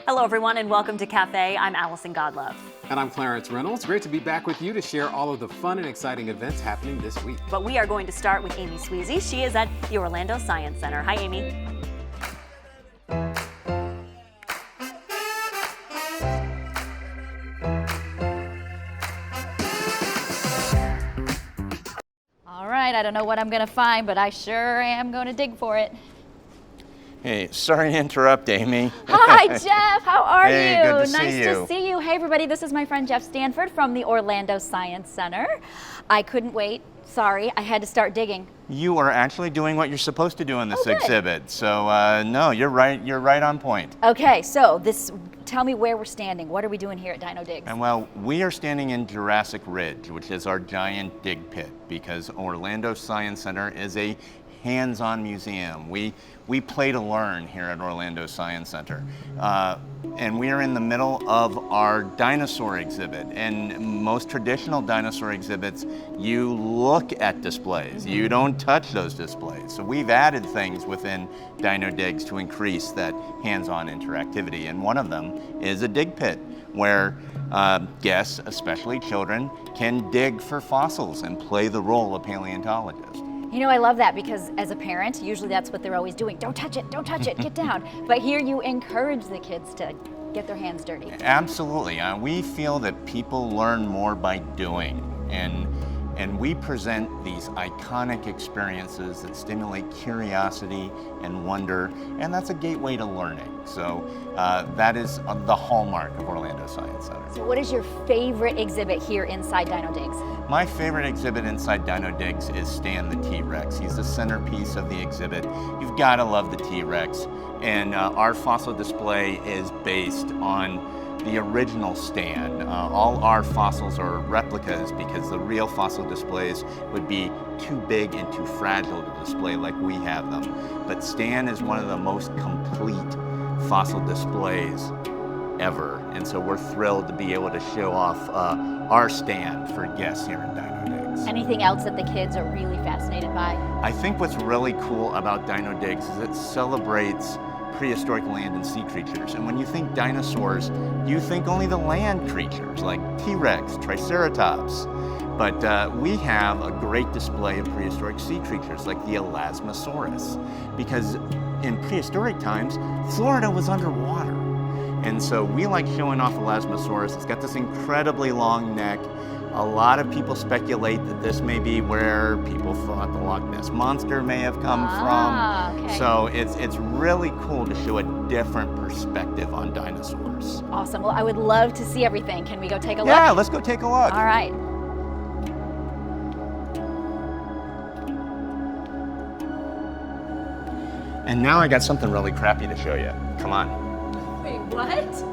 Hello, everyone, and welcome to Cafe. I'm Allison Godlove. And I'm Clarence Reynolds. Great to be back with you to share all of the fun and exciting events happening this week. But we are going to start with Amy Sweezy. She is at the Orlando Science Center. Hi, Amy. All right, I don't know what I'm going to find, but I sure am going to dig for it. Hey, sorry to interrupt, Amy. Hi, Jeff. How are Hey, you? good to see Nice you. to see you. Hey, everybody. This is my friend Jeff Stanford from the Orlando Science Center. I couldn't wait. Sorry, I had to start digging. You are actually doing what you're supposed to do in this Oh, good. exhibit. So, no, you're right. You're right on point. Okay, so tell me where we're standing. What are we doing here at Dino Digs? And well, we are standing in Jurassic Ridge, which is our giant dig pit, because Orlando Science Center is a hands-on museum. We play to learn here at Orlando Science Center. And we are in the middle of our dinosaur exhibit. And most traditional dinosaur exhibits, you look at displays. You don't touch those displays. So we've added things within Dino Digs to increase that hands-on interactivity. And one of them is a dig pit, where guests, especially children, can dig for fossils and play the role of paleontologists. You know, I love that because as a parent, usually that's what they're always doing. Don't touch it, get down. But here you encourage the kids to get their hands dirty. Absolutely. We feel that people learn more by doing, and we present these iconic experiences that stimulate curiosity and wonder, and that's a gateway to learning. So that is the hallmark of Orlando Science Center. So what is your favorite exhibit here inside Dino Digs? My favorite exhibit inside Dino Digs is Stan the T-Rex. He's the centerpiece of the exhibit. You've got to love the T-Rex. And our fossil display is based on the original Stan. All our fossils are replicas because the real fossil displays would be too big and too fragile to display like we have them. But Stan is one of the most complete fossil displays ever. And so we're thrilled to be able to show off our Stan for guests here in Dino Digs. Anything else that the kids are really fascinated by? I think what's really cool about Dino Digs is it celebrates prehistoric land and sea creatures. And when you think dinosaurs, you think only the land creatures like T-Rex, Triceratops. But we have a great display of prehistoric sea creatures like the Elasmosaurus, because in prehistoric times, Florida was underwater. And so we like showing off Elasmosaurus. It's got this incredibly long neck. A lot of people speculate that this may be where people thought the Loch Ness Monster may have come from. Okay. So it's really cool to show a different perspective on dinosaurs. Awesome. Well, I would love to see everything. Can we go take a look? Yeah, let's go take a look. All right. And now I got something really crappy to show you. Come on. Wait, what?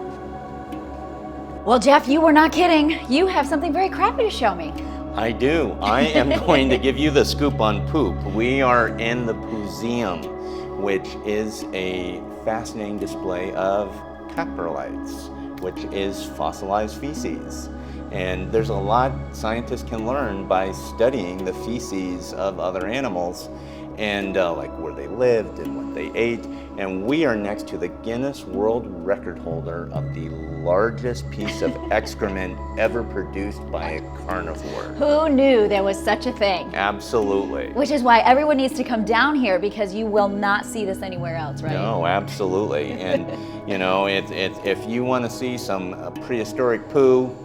Well, Jeff, you were not kidding. You have something very crappy to show me. I do. I am going to give you the scoop on poop. We are in the Pooseum, which is a fascinating display of coprolites, which is fossilized feces. And there's a lot scientists can learn by studying the feces of other animals and like where they lived and what they ate. And we are next to the Guinness World Record holder of the largest piece of excrement ever produced by a carnivore. Who knew there was such a thing? Absolutely. Which is why everyone needs to come down here because you will not see this anywhere else, right? No, absolutely. And you know, if you want to see some prehistoric poo,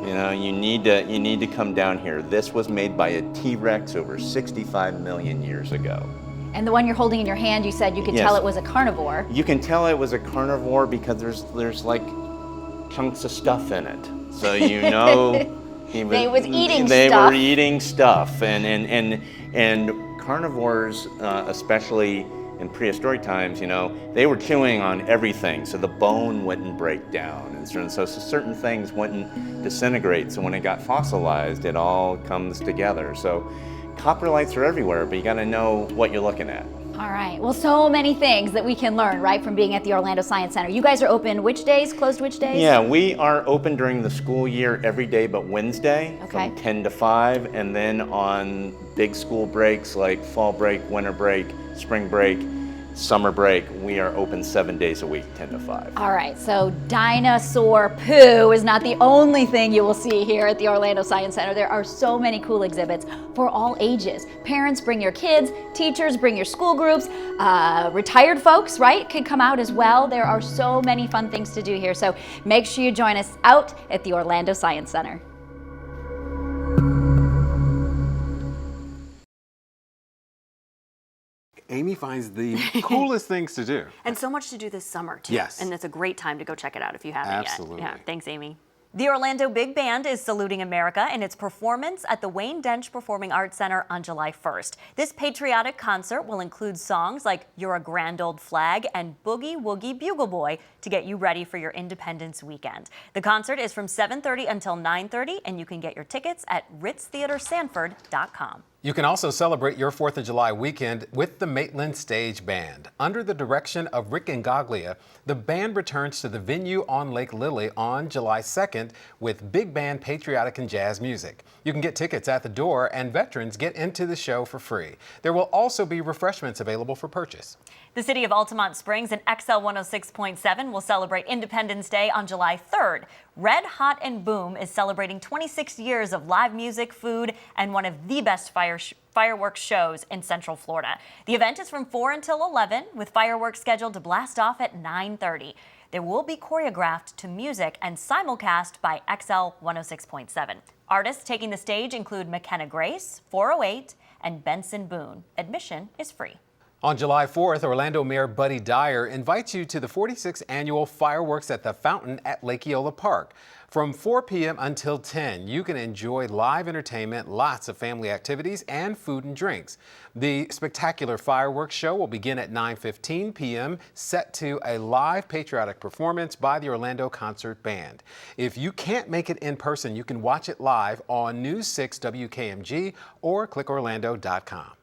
you know, you need to come down here. This was made by a T-Rex over 65 million years ago. And the one you're holding in your hand, you said you could Yes. tell it was a carnivore. You can tell it was a carnivore because there's like chunks of stuff in it. So you know They was eating they stuff. were eating stuff. And carnivores, especially in prehistoric times, you know, they were chewing on everything so the bone wouldn't break down. And so certain things wouldn't disintegrate. So when it got fossilized, it all comes together. So coprolites are everywhere, but you got to know what you're looking at. All right. Well, so many things that we can learn, right, from being at the Orlando Science Center. You guys are open which days, closed which days? Yeah, we are open during the school year every day but Wednesday Okay. from 10 to 5. And then on big school breaks like fall break, winter break, spring break, Summer break, we are open 7 days a week, 10 to 5. All right, so dinosaur poo is not the only thing you will see here at the Orlando Science Center. There are so many cool exhibits for all ages. Parents, bring your kids. Teachers, bring your school groups. Retired folks, right, can come out as well. There are so many fun things to do here, so make sure you join us out at the Orlando Science Center. Amy finds the coolest things to do. And so much to do this summer, too. Yes. And it's a great time to go check it out if you haven't Absolutely. yet. Yeah, thanks, Amy. The Orlando Big Band is saluting America in its performance at the Wayne Dench Performing Arts Center on July 1st. This patriotic concert will include songs like You're a Grand Old Flag and Boogie Woogie Bugle Boy to get you ready for your Independence weekend. The concert is from 7:30 until 9:30, and you can get your tickets at ritztheatersanford.com. You can also celebrate your 4th of July weekend with the Maitland Stage Band. Under the direction of Rick Ingaglia, the band returns to the venue on Lake Lily on July 2nd with big band patriotic and jazz music. You can get tickets at the door, and veterans get into the show for free. There will also be refreshments available for purchase. The city of Altamont Springs and XL 106.7 will celebrate Independence Day on July 3rd. Red Hot and Boom is celebrating 26 years of live music, food, and one of the best fireworks shows in Central Florida. The event is from 4 until 11, with fireworks scheduled to blast off at 9:30. They will be choreographed to music and simulcast by XL 106.7. Artists taking the stage include McKenna Grace, 408, and Benson Boone. Admission is free. On July 4th, Orlando Mayor Buddy Dyer invites you to the 46th annual Fireworks at the Fountain at Lake Eola Park. From 4 p.m. until 10, you can enjoy live entertainment, lots of family activities, and food and drinks. The spectacular fireworks show will begin at 9:15 p.m., set to a live patriotic performance by the Orlando Concert Band. If you can't make it in person, you can watch it live on News 6 WKMG or clickorlando.com.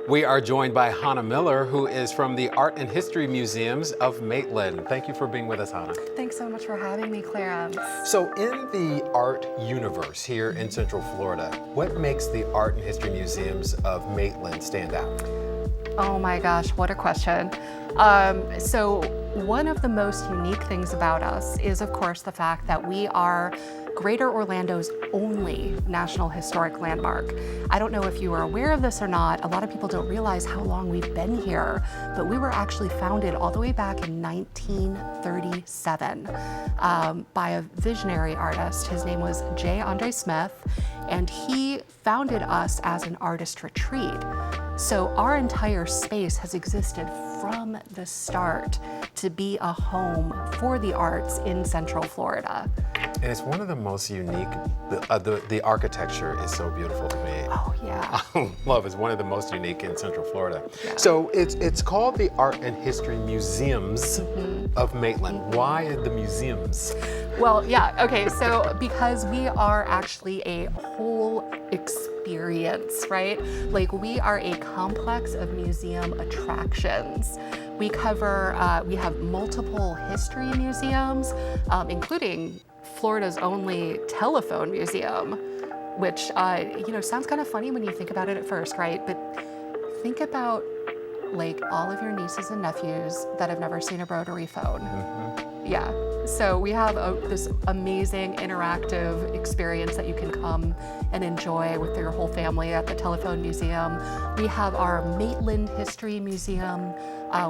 We are joined by Hannah Miller, who is from the Art and History Museums of Maitland. Thank you for being with us, Hannah. Thanks so much for having me, Clarence. So in the art universe here in Central Florida, what makes the Art and History Museums of Maitland stand out? Oh my gosh, what a question. So one of the most unique things about us is, of course, the fact that we are Greater Orlando's only National Historic Landmark. I don't know if you are aware of this or not. A lot of people don't realize how long we've been here, but we were actually founded all the way back in 1937 by a visionary artist. His name was J. Andre Smith, and he founded us as an artist retreat. So our entire space has existed from the start to be a home for the arts in Central Florida. And it's one of the most unique, the architecture is so beautiful to me. Oh yeah. Love is one of the most unique in Central Florida. Yeah. So it's called the Art and History Museums of Maitland. Why the museums? Well, yeah, okay, so because we are actually a whole experience, right? Like we are a complex of museum attractions. We cover, we have multiple history museums, including Florida's only telephone museum, which, sounds kind of funny when you think about it at first, right? But think about like all of your nieces and nephews that have never seen a rotary phone. Yeah, so we have this amazing interactive experience that you can come and enjoy with your whole family at the Telephone Museum. We have our Maitland History Museum,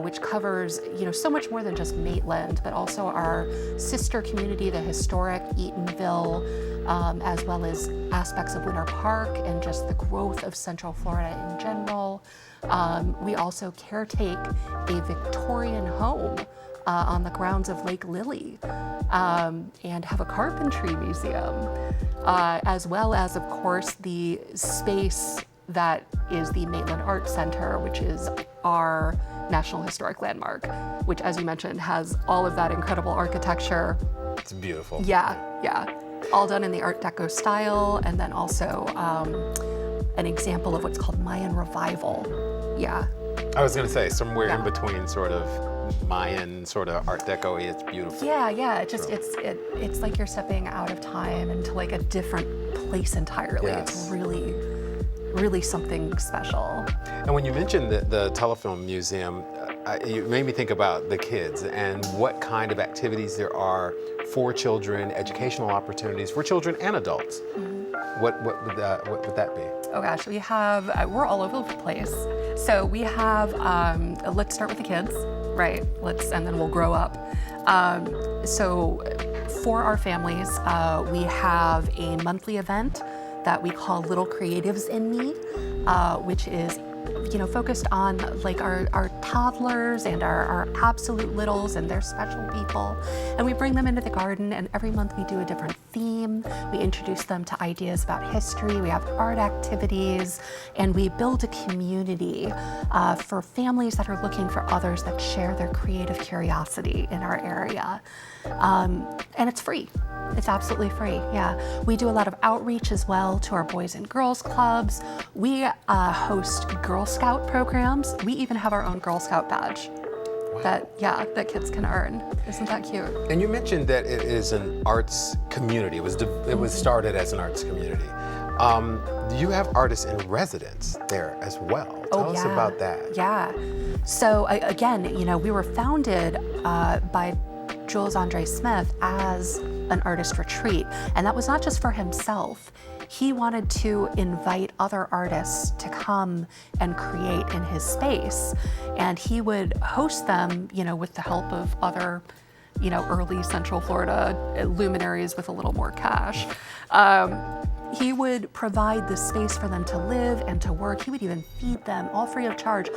which covers, so much more than just Maitland, but also our sister community, the historic Eatonville, as well as aspects of Winter Park and just the growth of Central Florida in general. We also caretake a Victorian home on the grounds of Lake Lily, and have a carpentry museum, as well as, of course, the space that is the Maitland Art Center, which is our National Historic Landmark, which, as you mentioned, has all of that incredible architecture. It's beautiful. Yeah, all done in the Art Deco style, and then also an example of what's called Mayan Revival. Yeah. I was going to say somewhere in between sort of Mayan sort of Art Deco. It's beautiful. Yeah. It's like you're stepping out of time into like a different place entirely. Yes. It's really something special. And when you mentioned the Telefilm Museum, you made me think about the kids and what kind of activities there are for children, educational opportunities for children and adults. What would that be? Oh gosh, we have, we're all over the place. So we have, let's start with the kids, right? And then we'll grow up. So for our families, we have a monthly event that we call Little Creatives in Need, which is focused on like our toddlers and our absolute littles and their special people. And we bring them into the garden, and every month we do a different theme. We introduce them to ideas about history. We have art activities, and we build a community for families that are looking for others that share their creative curiosity in our area. And it's free. It's absolutely free, yeah. We do a lot of outreach as well to our boys and girls clubs. We host Girl Scout programs. We even have our own Girl Scout badge that kids can earn. Isn't that cute? And you mentioned that it is an arts community. It was started as an arts community. You have artists in residence there as well. Tell us about that. Yeah. So again, we were founded by Jules Andre Smith as an artist retreat, and that was not just for himself. He wanted to invite other artists to come and create in his space, and he would host them, with the help of other, early Central Florida luminaries with a little more cash. He would provide the space for them to live and to work. He would even feed them, all free of charge.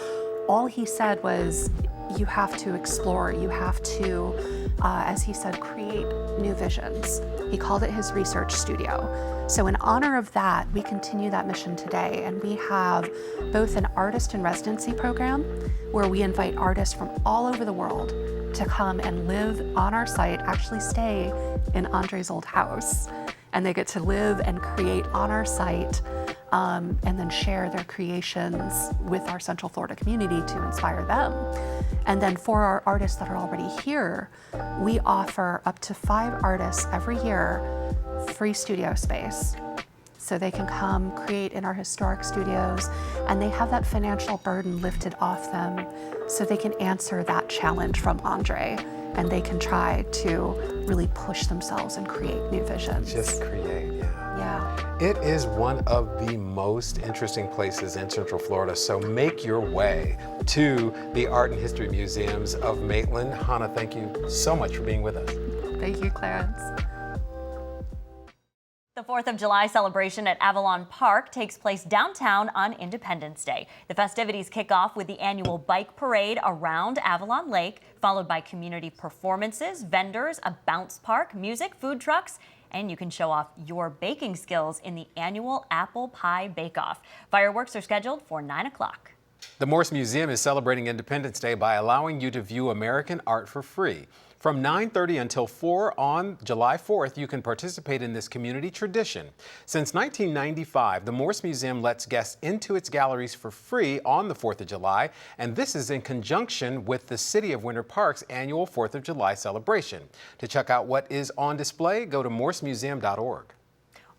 All he said was, you have to explore, you have to, as he said, create new visions. He called it his research studio. So in honor of that, we continue that mission today, and we have both an artist in residency program where we invite artists from all over the world to come and live on our site, actually stay in Andre's old house. And they get to live and create on our site, and then share their creations with our Central Florida community to inspire them. And then for our artists that are already here, we offer up to 5 artists every year free studio space. So they can come create in our historic studios, and they have that financial burden lifted off them so they can answer that challenge from Andre, and they can try to really push themselves and create new visions. Just create, Yeah. It is one of the most interesting places in Central Florida, so make your way to the Art and History Museums of Maitland. Hannah, thank you so much for being with us. Thank you, Clarence. The 4th of July celebration at Avalon Park takes place downtown on Independence Day. The festivities kick off with the annual bike parade around Avalon Lake, followed by community performances, vendors, a bounce park, music, food trucks, and you can show off your baking skills in the annual Apple Pie Bake-Off. Fireworks are scheduled for 9 o'clock. The Morse Museum is celebrating Independence Day by allowing you to view American art for free. From 9:30 until 4 on July 4th, you can participate in this community tradition. Since 1995, the Morse Museum lets guests into its galleries for free on the 4th of July, and this is in conjunction with the City of Winter Park's annual 4th of July celebration. To check out what is on display, go to morsemuseum.org.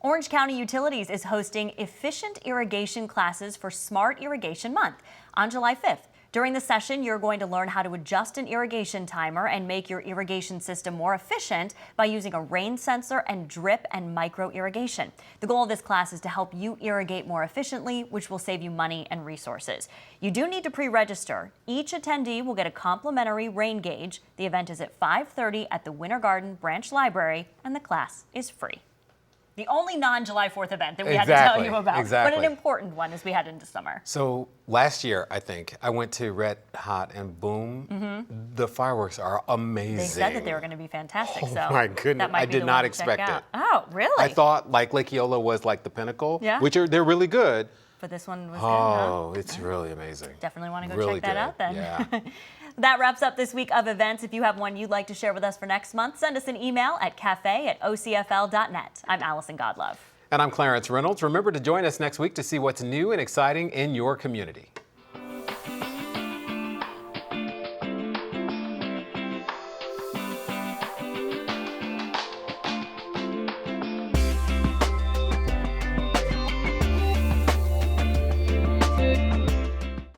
Orange County Utilities is hosting efficient irrigation classes for Smart Irrigation Month on July 5th. During the session, you're going to learn how to adjust an irrigation timer and make your irrigation system more efficient by using a rain sensor and drip and micro irrigation. The goal of this class is to help you irrigate more efficiently, which will save you money and resources. You do need to pre-register. Each attendee will get a complimentary rain gauge. The event is at 5:30 at the Winter Garden Branch Library, and the class is free. The only non-July 4th event that we had to tell you about, but an important one as we head into summer. So last year, I think, I went to Red Hot and Boom. The fireworks are amazing. They said that they were going to be fantastic. Oh so my goodness, that might I be did the not one to expect check it. out. Oh, really? I thought like Lake Eola was like the pinnacle, Yeah. which they're really good. But this one was Oh, good, huh? it's really amazing. Definitely want to go Really check that good, out then. yeah. That wraps up this week of events. If you have one you'd like to share with us for next month, send us an email at cafe@ocfl.net. I'm Allison Godlove. And I'm Clarence Reynolds. Remember to join us next week to see what's new and exciting in your community.